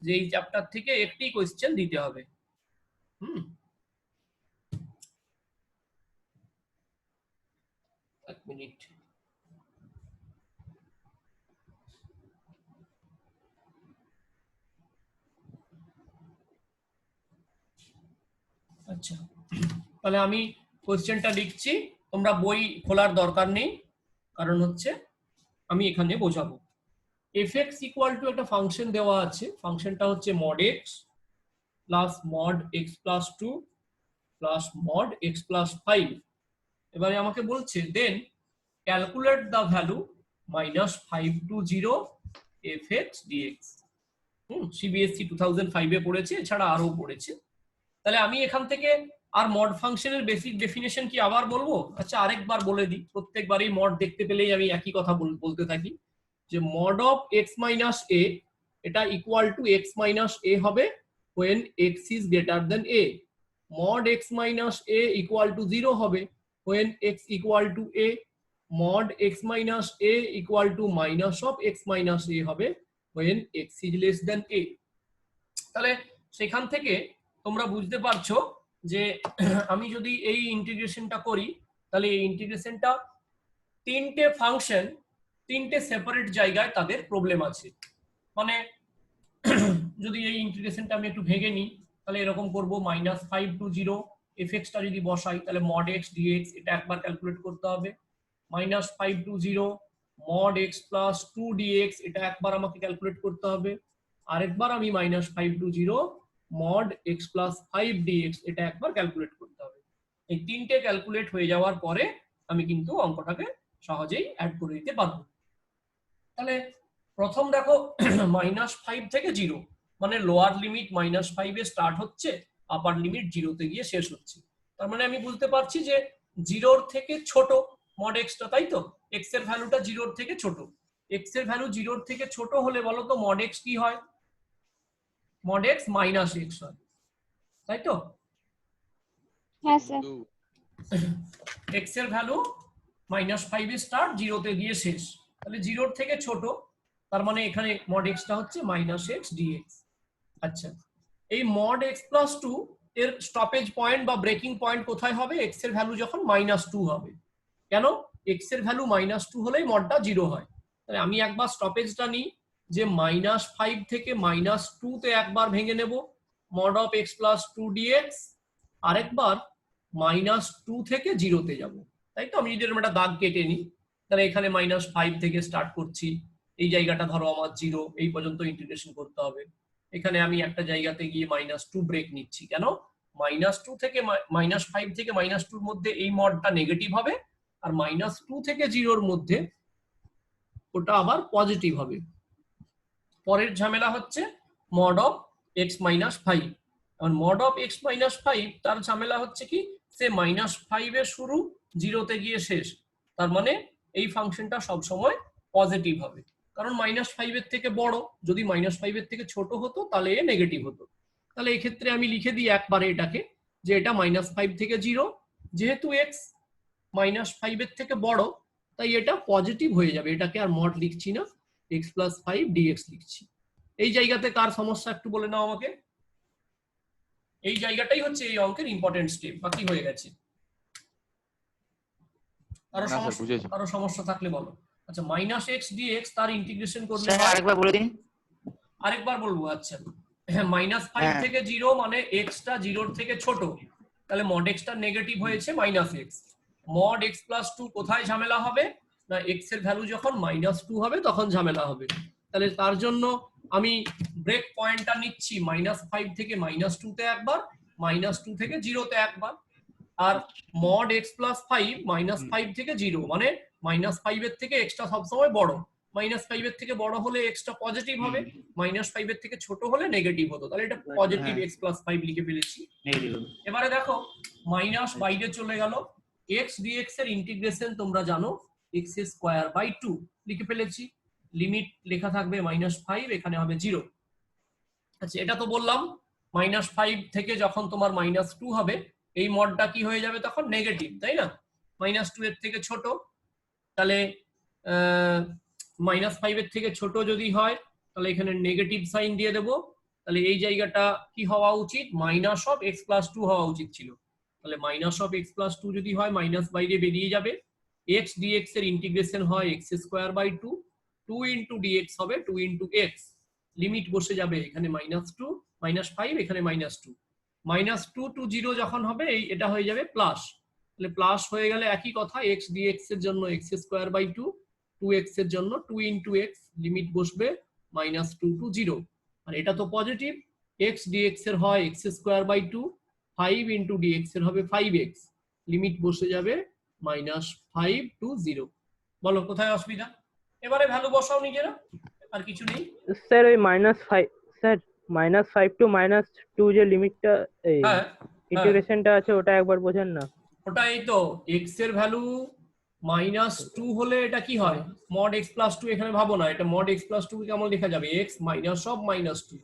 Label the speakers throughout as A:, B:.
A: যে এই চ্যাপ্টার থেকে একটি কোয়েশ্চেন দিতে হবে। এক মিনিট। আচ্ছা, তাহলে আমি কোয়েশ্চেনটা লিখছি, তোমরা বই খোলার দরকার নেই, কারণ হচ্ছে আমি এখানে বোঝাবো। fx ইকুয়াল টু একটা ফাংশন দেওয়া আছে, ফাংশনটা হচ্ছে mod x plus mod x plus 2 plus mod x plus 5। এবারে আমাকে বলছে then calculate the value -5 to 0 fx dx। CBSE 2005 এ পড়েছে, এছাড়া আরো পড়েছে। তাহলে আমি এখান থেকে আর মড ফাংশনের বেসিক ডেফিনেশন কি আবার বলবো? আচ্ছা, আরেকবার বলে দিই, প্রত্যেকবারই মড দেখতে পেলেই আমি একই কথা বলতে থাকি, যে মড অফ এক্স মাইনাস এ এটা ইকুয়াল টু এক্স মাইনাস এ হবে when x is greater than a, mod x minus a equal to 0 হবে when x equal to a, mod x minus a equal to minus of x minus a হবে when x is less than a। তাহলে সেখান থেকে তোমরা বুঝতে পারছো যে আমি যদি এই ইন্টিগ্রেশনটা করি, তাহলে এই ইন্টিগ্রেশনটা তিনটে ফাংশন তিনটে সেপারেট জায়গায় তাদের প্রবলেম আছে। মানে যদি এই ইন্টিগ্রেশনটা আমি একটু ভেঙে নিই, তাহলে এরকম করবো -5 to 0 fx টা যদি বসাই, তাহলে mod x dx এটা একবার ক্যালকুলেট করতে হবে, -5 to 0 mod x plus 2 dx এটা একবার আমাকে ক্যালকুলেট করতে হবে, আরেকবার আমি -5 to 0 mod x plus 5 dx এটা একবার ক্যালকুলেট করতে হবে। এই তিনটে ক্যালকুলেট হয়ে যাওয়ার পরে আমি কিন্তু অঙ্কটাকে সহজেই অ্যাড করে দিতে পারবো। তাহলে প্রথম দেখো -5 থেকে 0, মানে লোয়ার লিমিট -5 এ স্টার্ট হচ্ছে, আপার লিমিট 0 তে গিয়ে শেষ হচ্ছে। তার মানে আমি বুঝতে পারছি যে 0 থেকে ছোট মড এক্সটা, তাই তো? এক্স এর ভ্যালুটা 0 থেকে ছোট, এক্স এর ভ্যালু 0 থেকে ছোট হলে বলো তো মড এক্স কি হয়? মড এক্স মাইনাস এক্স হয়, তাই তো?
B: হ্যাঁ স্যার।
A: এক্স এর ভ্যালু -5 এ স্টার্ট, 0 তে গিয়ে শেষ, তাহলে 0 থেকে ছোট, তার মানে এখানে মড এক্সটা হচ্ছে -x dx। আচ্ছা, এই mod x plus 2 এর স্টপেজ পয়েন্ট বা ব্রেকিং পয়েন্ট কোথায় হবে? x এর ভ্যালু যখন -2 হবে। কেন? x এর ভ্যালু -2 হলেই মডটা 0 হয়। তাহলে আমি একবার স্টপেজটা নিই, যে -5 থেকে -2 তে একবার ভেঙে নেব mod of x plus 2 dx, আরেকবার -2 থেকে 0 তে যাব, তাই তো? আমি যদি এরকম একটা দাগ কেটে নিই, তাহলে এখানে -5 থেকে স্টার্ট করছি, এই জায়গাটা ধরো আমার 0, এই পর্যন্ত ইন্টিগ্রেশন করতে হবে। এখানে আমি একটা জায়গাতে গিয়ে -2 ব্রেক নিচ্ছি, কেন? -2 থেকে -5 থেকে -2 এর মধ্যে এই মডটা নেগেটিভ হবে, আর -2 থেকে 0 এর মধ্যে ওটা আবার পজিটিভ হবে। পরের ঝামেলা হচ্ছে mod of x minus 5। এখন mod of x minus 5 তার ঝামেলা হচ্ছে কি, সে -5 এর শুরু, 0 তে গিয়ে শেষ, তার মানে এই ফাংশনটা সব সময় পজিটিভ হবে, কারণ -5 এর থেকে বড়। যদি -5 এর থেকে ছোট হতো তাহলে এ নেগেটিভ হতো। তাহলে এই ক্ষেত্রে আমি লিখে দিই একবারে এটাকে, যে এটা -5 থেকে 0, যেহেতু x -5 এর থেকে বড় তাই এটা পজিটিভ হয়ে যাবে, এটাকে আর মড লিখছি না, x plus 5 dx লিখছি। এই জায়গাতে কার সমস্যা একটু বলে নাও আমাকে। এই জায়গাটাই হচ্ছে এই অঙ্কের ইম্পর্টেন্ট স্টেপ, বাকি হয়ে গেছে। আরো সমস্যা থাকলে বলো। আচ্ছা, -x dx তার ইন্টিগ্রেশন করলে
C: আরেকবার বলে দিন।
A: আরেকবার বলবো। আচ্ছা, -5 থেকে 0 মানে x টা 0 এর থেকে ছোট, তাহলে mod x টা নেগেটিভ হয়েছে -x। mod x plus 2 কোথায় ঝামেলা হবে? না, x এর ভ্যালু যখন -2 হবে তখন ঝামেলা হবে। তাহলে তার জন্য আমি ব্রেক পয়েন্টটা নিচ্ছি -5 থেকে -2 তে একবার, -2 থেকে 0 তে একবার। আর mod x plus 5 -5 থেকে 0, মানে -5 এর থেকে x টা সবসময় বড়, -5 এর থেকে বড় হলে x টা পজিটিভ হবে, -5 এর থেকে ছোট হলে নেগেটিভ হতো। তাহলে এটা পজিটিভ x plus 5 লিখে ফেলেছি। এবারে দেখো মাইনাস বাইরে চলে গেল, x dx এর ইন্টিগ্রেশন তোমরা জানো x² 2 লিখে ফেলেছি, লিমিট লেখা থাকবে -5, এখানে হবে 0। আচ্ছা, এটা তো বললাম -5 থেকে যখন তোমার -2 হবে এই মডটা কি হয়ে যাবে তখন? নেগেটিভ, তাই না? -2 এর থেকে ছোট, তাহলে -5 এর থেকে ছোট যদি হয় তাহলে এখানে নেগেটিভ সাইন দিয়ে দেবো, তাহলে এই জায়গাটা কি হওয়া উচিত, minus of x plus two হওয়া উচিত ছিল। তাহলে minus of x plus two যদি হয় মাইনাস বাইরে বেরিয়ে যাবে, এক্স ডিএক্স এর ইন্টিগ্রেশন হয় x square by two, two into d x হবে টু ইন্টু এক্স, লিমিট বসে যাবে এখানে মাইনাস টু মাইনাস ফাইভ, এখানে minus two, minus two to zero যখন হবে এটা হয়ে যাবে প্লাস। তাহলে প্লাস হয়ে গেলে একই কথা, এক্স ডিএক্স এর জন্য x square by two, two x এর জন্য টু ইন্টু এক্স, লিমিট বসবে মাইনাস টু টু জিরো। আর এটা তো পজিটিভ, এক্স ডিএক্স এর হয় x square by two, five into d x এর হবে ফাইভ এক্স, লিমিট বসে যাবে মাইনাস ফাইভ টু জিরো। বলো কোথায় অসুবিধা? এবারে ভ্যালু বসাও নিজেরা, আর কিছু নেই।
C: স্যার ওই -5, স্যার -5 টু -2 যে লিমিটটা এই
A: হ্যাঁ
C: ইন্টিগ্রেশনটা আছে ওটা একবার বোঝান না।
A: ওটাই তো, এক্স এর ভ্যালু মাইনাস টু হলে এটা কি হয়, মড এক্স প্লাস টু, এখানে ভাবো না এটা মড এক্স প্লাস টু কেমন লেখা যাবে, x minus of minus two,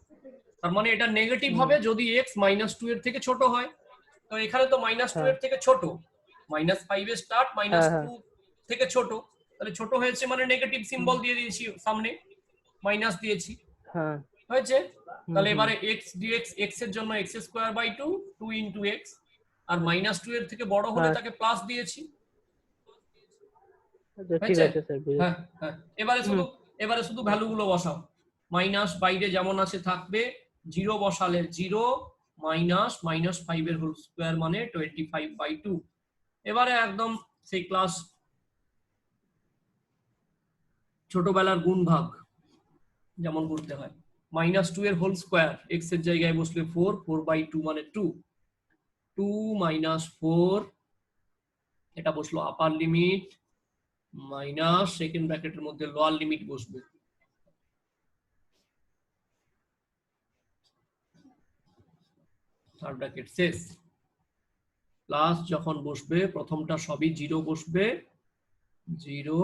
A: তার মানে এটা নেগেটিভ হবে যদি এক্স মাইনাস টু এর থেকে ছোট হয়। তো এখানে তো মাইনাস টু এর থেকে ছোট, মাইনাস ফাইভ এর স্টার্ট, মাইনাস টু থেকে ছোট, তাহলে ছোট হয়েছে মানে নেগেটিভ সিম্বল দিয়ে দিয়েছি সামনে, মাইনাস দিয়েছি,
C: হ্যাঁ
A: হয়েছে। তাহলে এবারে এক্স ডিএক্স, এক্স এর জন্য x square by two, two into x, আর মাইনাস টু এর থেকে বড় হলে তাকে প্লাস দিয়েছি।
C: আচ্ছা ঠিক আছে স্যার বুঝেছি।
A: হ্যাঁ হ্যাঁ, এবারে শুধু ভ্যালু গুলো বসাও, মাইনাস বাইরে যেমন আছে থাকবে, জিরো বসালে জিরো, মাইনাস মাইনাস ফাইভ এর হোল স্কোয়ার মানে 25/2। এবারে একদম সেই ক্লাস ছোটবেলার গুণ ভাগ যেমন করতে হয়, মাইনাস টু এর হোল স্কোয়ার, এক্স এর জায়গায় বসলে ফোর, 4/2 মানে টু, টু মাইনাস ফোর, এটা বসলো আপার লিমিট, মাইনাস সেকেন্ড ব্র্যাকেটের মধ্যে লোয়ার লিমিট বসবে, থার্ড ব্র্যাকেট শেষ, প্লাস যখন বসবে প্রথমটা সবই জিরো বসবে, জিরো,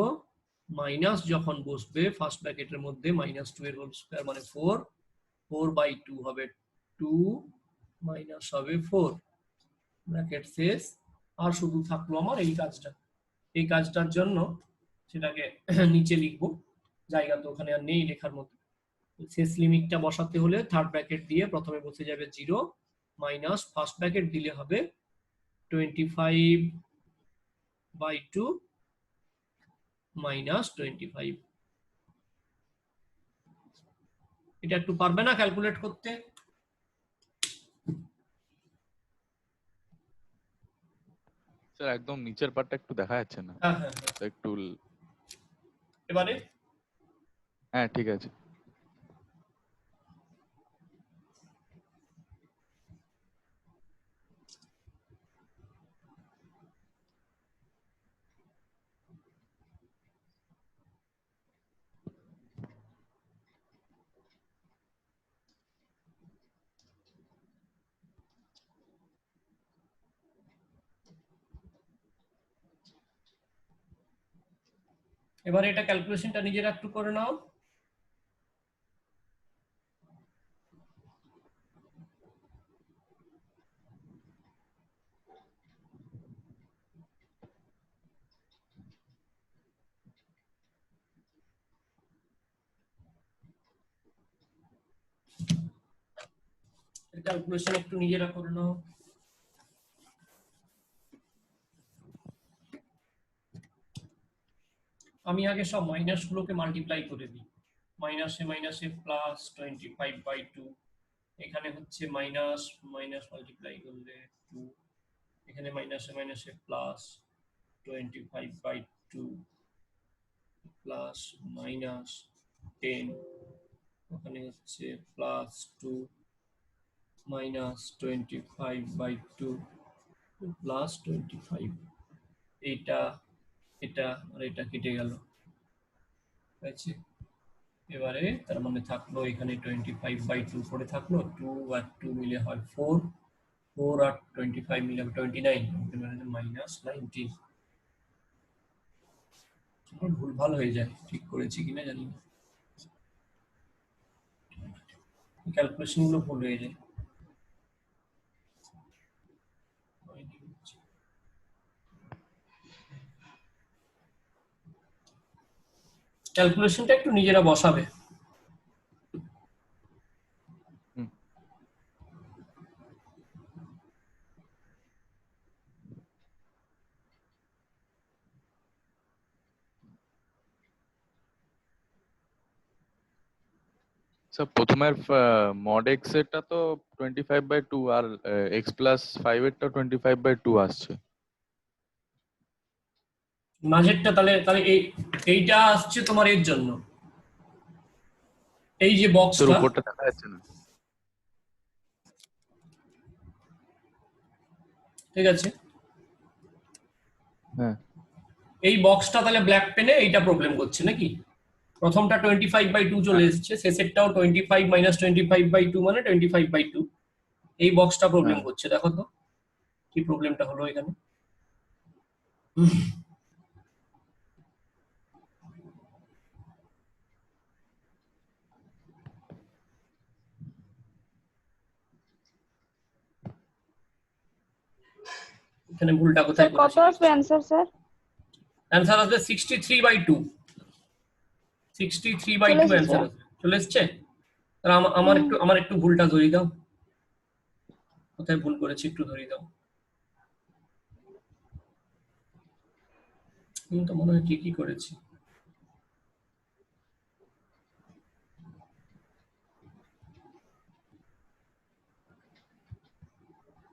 A: মাইনাস যখন বসবে ফার্স্ট ব্র্যাকেটের মধ্যে মাইনাস টু এর হোল স্কোয়ার মানে ফোর, 4/2 হবে টু, মাইনাস হবে ফোর, ব্র্যাকেট শেষ। আর শুধু থাকলো আমার এই কাজটা, এই কাজটার জন্য সেটাকে নিচে লিখবো, জায়গা তো ওখানে আর নেই লেখার মতো। শেষ লিমিটটা বসাতে হলে থার্ড ব্র্যাকেট দিয়ে প্রথমে বসে যাবে জিরো, মাইনাস ফার্স্ট ব্র্যাকেট দিলে হবে 25/2 মাইনাস 25। এটা একটু পারবে না ক্যালকুলেট করতে?
D: স্যার একদম নিচের পার্টটা একটু দেখা যাচ্ছে না,
A: হ্যাঁ হ্যাঁ,
D: একটু
A: এবারে
D: হ্যাঁ ঠিক আছে।
A: এবারে এটা ক্যালকুলেশনটা নিজেরা একটু করে নাও। ক্যালকুলেশন একটু নিজেরা করে নাও। আমি আগে সব মাইনাস গুলোকে মাল্টিপ্লাই করে দিই, মাইনাসে মাইনাসে প্লাস 25/2, এখানে হচ্ছে মাইনাস মাইনাস মাল্টিপ্লাই করলে টু, এখানে মাইনাসে মাইনাসে প্লাস 25/2 প্লাস মাইনাস 10, ওখানে হচ্ছে প্লাস টু মাইনাস 25/2 প্লাস 25, এইটা এটা আর এটা কেটে গেল, হয়েছে। এবারে তার মানে থাকলো এখানে 25/2 করে থাকলো, টু আর টু মিলে হয় ফোর, ফোর আর 25 মিলে 29, মাইনাস 19। ভুল ভাল হয়ে যায়, ঠিক করেছি কিনা জানি না, ক্যালকুলেশন গুলো ভুল হয়ে যায়। ক্যালকুলেশনটা একটু নিজেরা বসাবে।
D: স্যার প্রথমের mod x এরটা তো 25/2 আর x + 5 এরটা 25/2 আসছে।
A: মাঝেরটা তাহলে তাহলে এইটা আসছে তোমার এর জন্য, এই যে
D: স্যার
A: বক্সটা,
D: উপরটা দেখা যাচ্ছে না।
A: ঠিক আছে,
D: হ্যাঁ
A: এই বক্সটা তাহলে ব্ল্যাক পেনে এইটা প্রবলেম করছে নাকি? প্রথমটা 25/2 চলে এসেছে, শেষেরটাও 25 - 25/2 মানে 25/2। এই বক্সটা প্রবলেম
D: হ্যাঁ
A: করছে, দেখো তো কি প্রবলেমটা হলো এখানে। এখানে ভুলটা কোথায়
B: স্যার কত
A: করেছি?
B: আসবে অ্যান্সার স্যার?
A: অ্যান্সার আসবে 63/2। 63/2
B: চলে এসেছে?
A: অ্যান্সার আসবে, চলে এসছে। তাহলে আমার একটু ভুলটা ধরিয়ে দাও, কোথায় ভুল করেছি একটু ধরিয়ে দাও। আমি তো মনে হয় ঠিকই করেছি।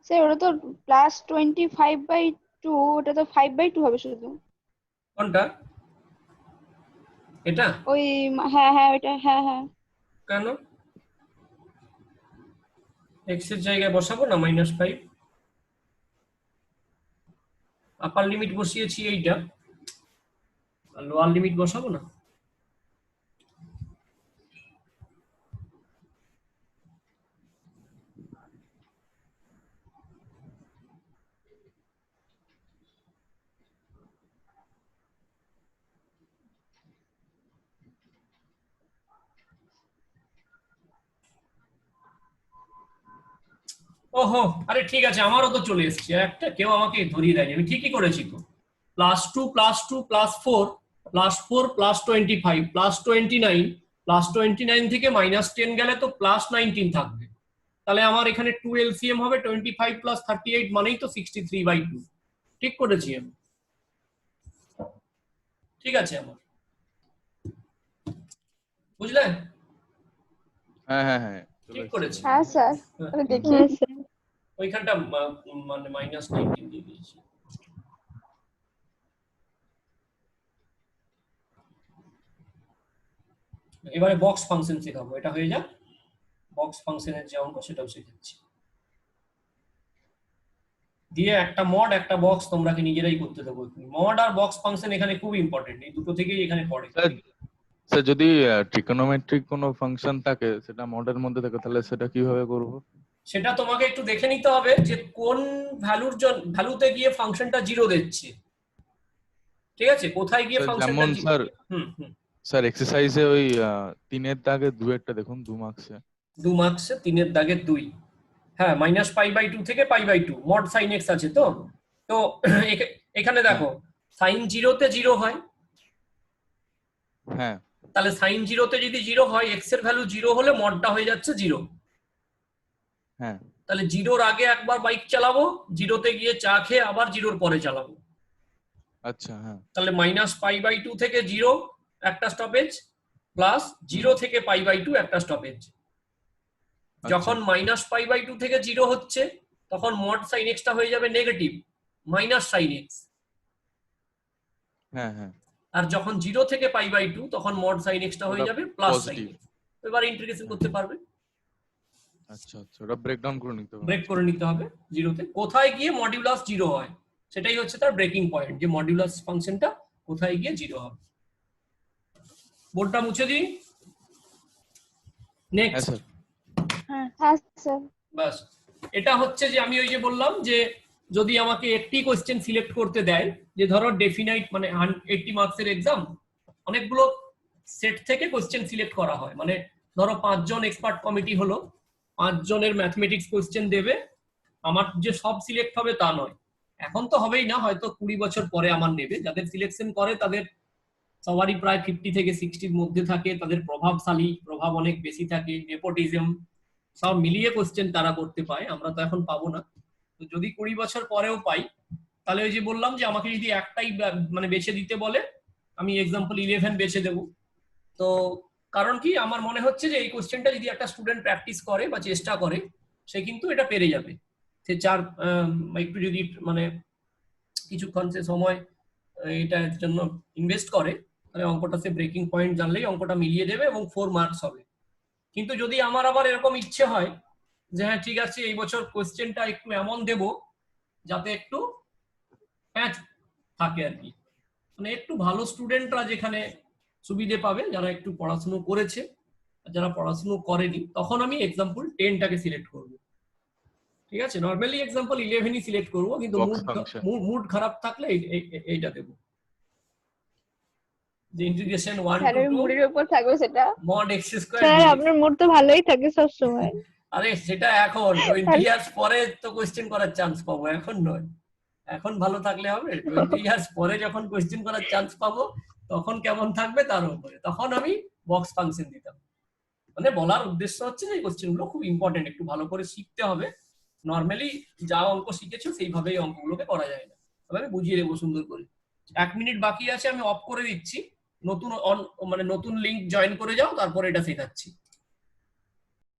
B: স্যার ওটা তো +25/2, ওটা তো 5/2 হবে শুধু।
A: কোনটা? এটা
B: ওই হ্যাঁ হ্যাঁ ওইটা, হ্যাঁ হ্যাঁ।
A: কেন এক্স এর জায়গায় বসাবো না -5? আপার লিমিট বসিয়েছি এইটা, আর লোয়ার লিমিট বসাবো না? ওহো, আরে ঠিক আছে, আমারও তো চলে এসছে একটা, কেউ আমাকে ধরিয়ে দেয়নি, আমি ঠিকই করেছি তো। +2 +2 +4 +4 +25 +29 +29 থেকে -10 গেলে তো +19 থাকবে। তাহলে আমার এখানে 2 LCM হবে 25 + 38 মানেই তো 63/2। ঠিক করেছি আমি, ঠিক আছে আমার, বুঝলে?
D: হ্যাঁ হ্যাঁ হ্যাঁ চলে
A: ঠিক
D: এসেছে।
A: করেছি।
B: হ্যাঁ স্যার,
A: হ্যাঁ,
B: আমি দেখি।
E: হ্যাঁ স্যার।
A: ওইখানটা মানে -19 দিয়ে দিয়েছি। এবারে বক্স ফাংশন শেখাবো, এটা হয়ে যাক, বক্স ফাংশনের যে অঙ্ক সেটাও শেখাচ্ছি। দিয়ে একটা মড একটা বক্স তোমরাকে নিজেরাই করতে দেবো। মড আর বক্স ফাংশন এখানে খুব ইম্পর্টেন্ট, এই দুটো থেকেই এখানে পড়ে।
D: স্যার স্যার যদি ট্রিকোনোমেট্রিক কোনো ফাংশন থাকে সেটা মডের মধ্যে থাকে তাহলে সেটা কিভাবে করব?
A: সেটা তোমাকে একটু দেখে নিতে হবে যে কোন ভ্যালুতে গিয়ে ফাংশনটা 0 দিচ্ছে, ঠিক আছে, কোথায় গিয়ে
D: স্যার
A: ফাংশনটা
D: যেমন স্যার
A: হুম হুম
D: স্যার এক্সারসাইজে ওই 3 এর দাগে 2 এরটা দেখুন 2 মার্কসে।
A: 2 মার্কসে 3 দাগের 2, হ্যাঁ -π/2 থেকে π/2 মড সাইন এক্স আছে তো। তো এখানে দেখো সাইন 0-তে 0 হয়,
D: হ্যাঁ
A: তাহলে সাইন 0-তে যদি 0 হয়, এক্স এর ভ্যালু 0 হলে মডটা হয়ে যাচ্ছে 0।
D: হ্যাঁ
A: তাহলে 0-র আগে একবার বাইক চালাবো, 0-তে গিয়ে চা খেয়ে আবার 0-র পরে চালাবো।
D: আচ্ছা হ্যাঁ
A: তাহলে -π/2 থেকে 0 একটা স্টপেজ, প্লাস 0 থেকে π/2 একটা স্টপেজ। যখন -π/2 থেকে 0 হচ্ছে তখন মড সাইন এক্সটা হয়ে যাবে নেগেটিভ -sin x,
D: হ্যাঁ হ্যাঁ
A: আর যখন 0 থেকে π/2 তখন মড সাইন এক্সটা হয়ে
D: ওটা
A: যাবে প্লাস সাইন
D: পজিটিভ।
A: এক্স। এবার ইন্টিগ্রেশন করতে পারবে,
D: আচ্ছা আচ্ছা ওটা ব্রেকডাউন করে নিতে হবে।
A: ব্রেক করে নিতে হবে 0-তে, কোথায় গিয়ে মডিউলাস 0 হয় সেটাই হচ্ছে তার ব্রেকিং পয়েন্ট, যে মডিউলাস ফাংশনটা কোথায় গিয়ে 0 হবে। বোর্ডটা মুছে দিই,
D: হ্যাঁ
A: নেক্সট।
D: স্যার
B: হ্যাঁ স্যার।
A: বাস, এটা হচ্ছে যে আমি ওই যে বললাম যে যদি আমাকে একটি কোশ্চেন সিলেক্ট করতে দেয়, যে ধরো ডেফিনাইট মানে 80 মার্কসের এক্সাম, অনেকগুলো সেট থেকে কোশ্চেন সিলেক্ট করা হয়, মানে ধরো 5 জন এক্সপার্ট কমিটি হলো, 5 জনের ম্যাথমেটিক্স কোশ্চেন দেবে, আমার যে সব সিলেক্ট হবে তা নয়, এখন তো হবেই না, হয়তো 20 বছর পরে আমার নেবে। যাদের সিলেকশন করে তাদের সবারই প্রায় 50 থেকে 60-র মধ্যে থাকে, তাদের প্রভাবশালী, প্রভাব অনেক বেশি থাকে, নেপোটিজম সব মিলিয়ে কোশ্চেন তারা করতে পায়, আমরা তো এখন পাবো না। তো যদি 20 বছর পরেও পাই, তাহলে ওই যে বললাম যে আমাকে যদি একটাই মানে বেছে দিতে বলে, আমি এক্সাম্পল 11 বেছে দেব। তো কারণ কি আমার মনে হচ্ছে যে এই কোশ্চেনটা যদি একটা স্টুডেন্ট প্র্যাকটিস করে বা চেষ্টা করে সে কিন্তু এটা পেরে যাবে। সে একটু যদি মানে কিছুক্ষণ সে সময় এটার জন্য ইনভেস্ট করে তাহলে অঙ্কটা সে ব্রেকিং পয়েন্ট জানলেই অঙ্কটা মিলিয়ে দেবে এবং 4 মার্কস হবে। কিন্তু যদি আমার আবার এরকম ইচ্ছে হয় যে হ্যাঁ ঠিক আছে এই বছর কোশ্চেনটা একটু এমন দেব যাতে একটু প্যাচ থাকে আর কি, মানে একটু ভালো স্টুডেন্টরা যেখানে সুবিধে পাবে, যারা একটু পড়াশুনো করেছে আর যারা পড়াশুনো করেনি, তখন আমি এক্সাম্পল 10টাকে সিলেক্ট করব। ঠিক আছে, নরমালি এক্সাম্পল 11ই সিলেক্ট করব, কিন্তু
D: Box function.
A: মুড খারাপ থাকলে এইটা দেব, যে ইন্টিগ্রেশন 1
B: স্যারের
A: to 2
B: মুডের উপর থাকবে সেটা।
A: mod x square.
B: স্যার আপনার মুড তো ভালোই থাকে সব সময়।
A: আরে সেটা এখন 20 ইয়ার্স পরে তো কোশ্চেন করার চান্স পাবো, এখন নয়। এখন ভালো থাকলে হবে? 20 ইয়ার্স পরে যখন কোশ্চেন করার চান্স পাবো তখন কেমন থাকবে তার উপরে, তখন আমি বক্স ফাংশন দিতাম। মানে বলার উদ্দেশ্য হচ্ছে যে কোশ্চেনগুলো খুব ইম্পর্টেন্ট, একটু ভালো করে শিখতে হবে। নর্মালি যা অঙ্ক শিখেছো সেইভাবেই অঙ্কগুলোকে করা যায় না। তবে আমি বুঝিয়ে দেবো সুন্দর করে। 1 মিনিট বাকি আছে, আমি অফ করে দিচ্ছি, নতুন লিংক জয়েন করে যাও, তারপরে এটা শেখাচ্ছি।